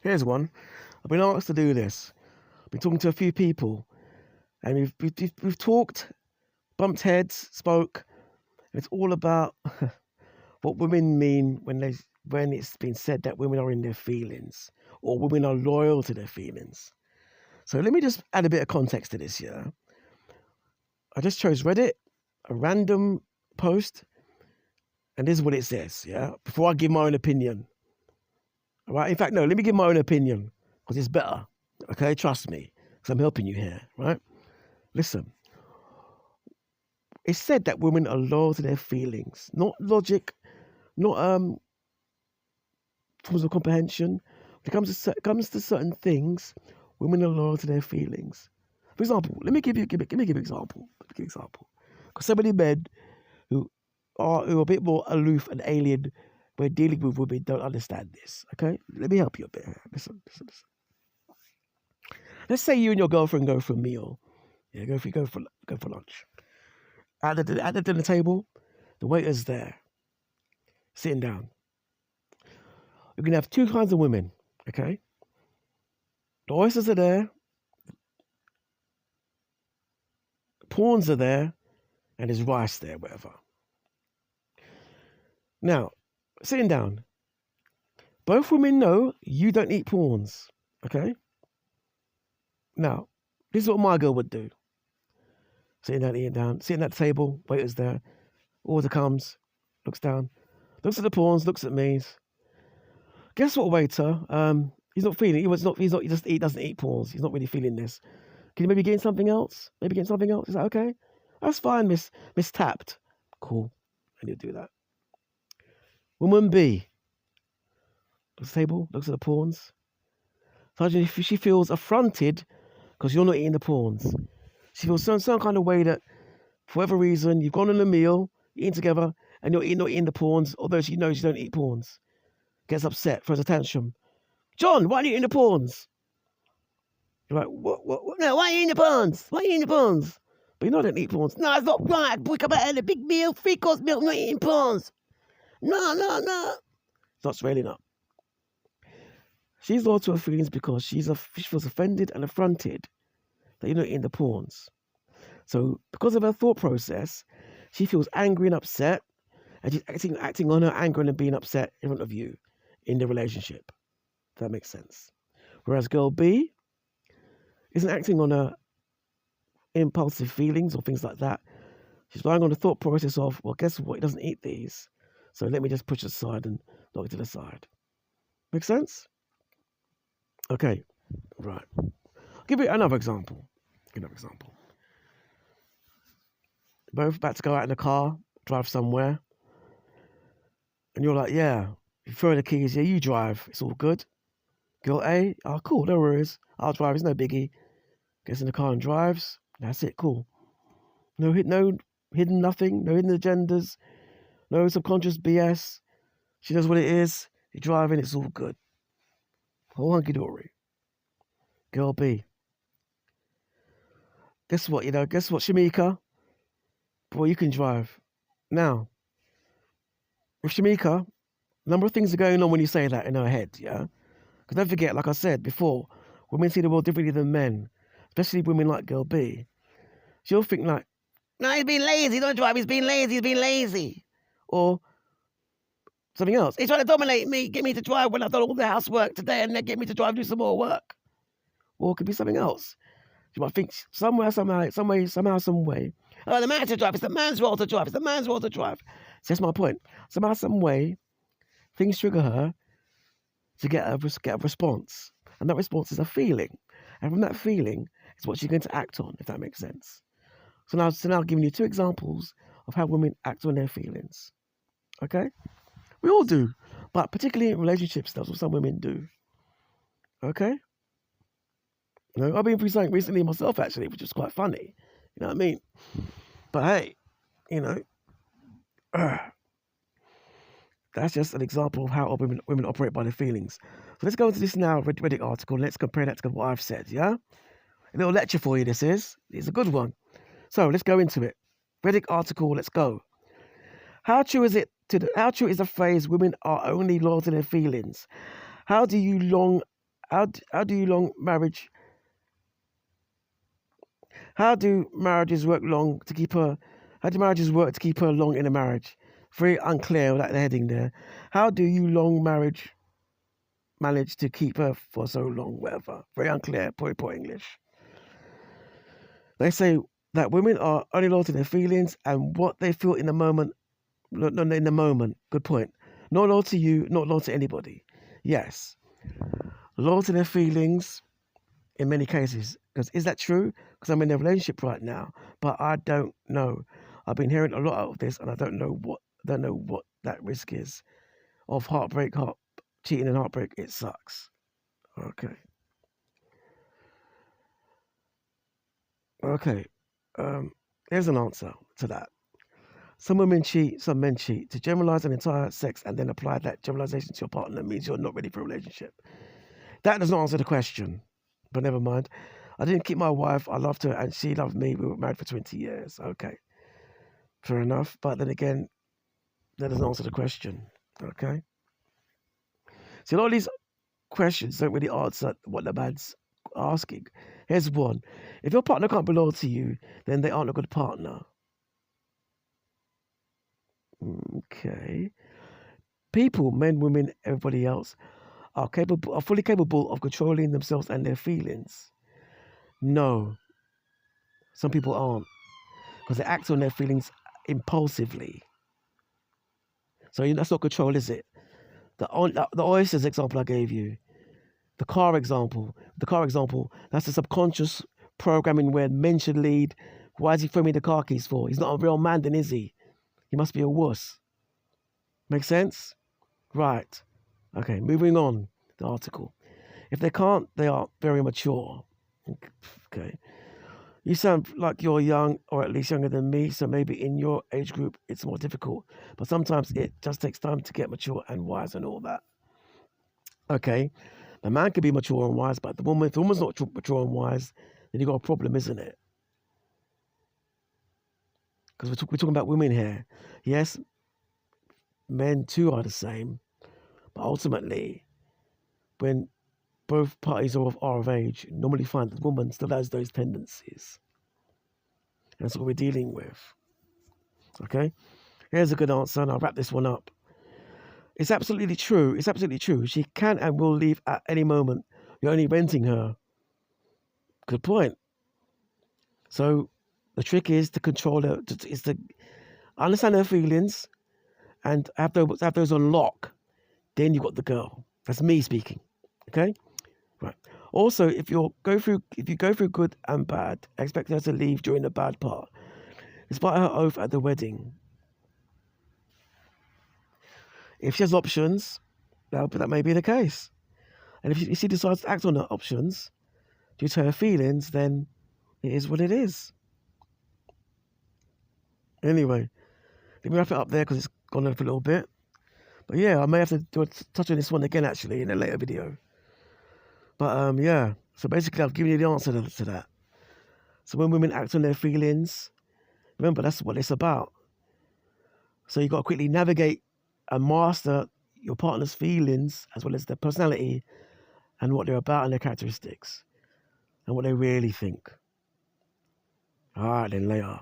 Here's one. I've been asked to do this. I've been talking to a few people, and we've talked, bumped heads, spoke, and it's all about what women mean when it's been said that women are in their feelings or women are loyal to their feelings. So let me just add a bit of context to this. Yeah, I just chose Reddit, a random post, and this is what it says. Yeah, before I give my own opinion. All right. In fact, no. Let me give my own opinion because it's better. Okay, trust me, because I'm helping you here. Right. Listen. It's said that women are loyal to their feelings, not logic, not forms of comprehension. When it comes to certain things, women are loyal to their feelings. For example, let me give you an example. Because so many men who are a bit more aloof and alien when dealing with women don't understand this. Okay, let me help you a bit here. Listen. Let's say you and your girlfriend go for a meal. Yeah, go for lunch. At the dinner table, the waiter's there, sitting down. You're gonna have two kinds of women. Okay, the oysters are there, prawns are there, and there's rice there, whatever. Now, sitting down, both women know you don't eat prawns. Okay. Now, this is what my girl would do. Sitting at the table, waiter's there, order comes, looks down, looks at the prawns, looks at me. Guess what, waiter? He's not feeling. He doesn't eat prawns. He's not really feeling this. Can you maybe get something else? Is that okay? That's fine, Miss Tapped. Cool. And you do that. Woman B looks at the table, looks at the prawns. Suddenly she feels affronted because you're not eating the prawns. She feels some kind of way that, for whatever reason, you've gone on a meal, eating together, and you're not eating the prawns, although she knows you don't eat prawns. Gets upset, throws a tantrum. John, why are you eating the prawns? You're like, what? No, why are you eating the prawns? But you know I don't eat prawns. No, it's not right. We come out and a big meal, 3-course meal, I'm not eating prawns. No. Starts railing up. She's loyal to her feelings because she feels offended and affronted that you're not eating the prawns. So because of her thought process, she feels angry and upset, and she's acting on her anger and being upset in front of you in the relationship. If that makes sense. Whereas girl B isn't acting on her impulsive feelings or things like that. She's relying on the thought process of, well, guess what? He doesn't eat these, so let me just push it aside and knock it to the side. Make sense? Okay, right. I'll give you another example. Both about to go out in the car, drive somewhere, and you're like, yeah, you throw the keys, yeah, you drive, it's all good. Girl A, oh, cool, no worries, I'll drive, it's no biggie. Gets in the car and drives, that's it, cool. No hidden nothing, no hidden agendas, no subconscious BS. She knows what it is, you're driving, it's all good. Whole hunky-dory. Girl B. Guess what, Shamika? Boy, you can drive. Now, with Shamika, a number of things are going on when you say that in her head, yeah? Because don't forget, like I said before, women see the world differently than men, especially women like girl B. She'll think like, no, he's being lazy, don't drive, he's being lazy. Or something else. He's trying to dominate me, get me to drive when I've done all the housework today and then get me to drive, do some more work. Or it could be something else. You might think some way, oh, the man to drive, it's the man's role to drive, So that's my point. Somehow, some way, things trigger her to get a response. And that response is a feeling. And from that feeling, it's what she's going to act on, if that makes sense. So now I'm giving you two examples of how women act on their feelings. Okay? We all do. But particularly in relationships, that's what some women do. Okay? I've been through something recently myself, actually, which is quite funny. You know what I mean? But hey, that's just an example of how women operate by their feelings. So let's go into this now Reddit article and let's compare that to what I've said, yeah? A little lecture for you, this is. It's a good one. So let's go into it. Reddit article, let's go. How true is the phrase women are only loyal to their feelings? How do you long how do you long marriage? How do marriages work long to keep her? How do marriages work to keep her long in a marriage? Very unclear with that heading there. How do you long marriage manage to keep her for so long? Whatever. Very unclear. Poor English. They say that women are only loyal to their feelings and what they feel in the moment. No, in the moment. Good point. Not loyal to you, not loyal to anybody. Yes. Loyal to their feelings in many cases. Because is that true? Because I'm in a relationship right now, but I don't know. I've been hearing a lot of this, and I don't know what that risk is of cheating and heartbreak. It sucks. Okay. Okay. Here's an answer to that. Some women cheat, some men cheat. To generalize an entire sex and then apply that generalization to your partner means you're not ready for a relationship. That does not answer the question, but never mind. I didn't keep my wife. I loved her and she loved me. We were married for 20 years. Okay, fair enough. But then again, that doesn't answer the question. Okay. See, a lot of these questions don't really answer what the man's asking. Here's one. If your partner can't be loyal to you, then they aren't a good partner. Okay. People, men, women, everybody else, are fully capable of controlling themselves and their feelings. No, some people aren't, because they act on their feelings impulsively. So that's not control, is it? The oysters example I gave you, the car example, that's the subconscious programming where men should lead. Why is he throwing me the car keys for? He's not a real man, then, is he? He must be a wuss. Make sense? Right. Okay, moving on. The article. If they can't, they are very mature. Okay. You sound like you're young, or at least younger than me, so maybe in your age group it's more difficult. But sometimes it just takes time to get mature and wise and all that. Okay. The man can be mature and wise, but if the woman's not mature and wise, then you've got a problem, isn't it? Because we're talking about women here. Yes, men too are the same, but ultimately, when both parties are of age, normally find that the woman still has those tendencies. And that's what we're dealing with. Okay? Here's a good answer, and I'll wrap this one up. It's absolutely true. It's absolutely true. She can and will leave at any moment. You're only renting her. Good point. So the trick is to control her, is to understand her feelings and have those on lock. Then you've got the girl. That's me speaking. Okay? Right. Also, if you go through good and bad, expect her to leave during the bad part, despite her oath at the wedding. If she has options, that may be the case. And if she decides to act on her options due to her feelings, then it is what it is. Anyway, let me wrap it up there because it's gone on for a little bit. But yeah, I may have to touch on this one again actually in a later video. But yeah, so basically I've given you the answer to that. So when women act on their feelings, remember that's what it's about. So you've got to quickly navigate and master your partner's feelings as well as their personality and what they're about and their characteristics and what they really think. All right, then later.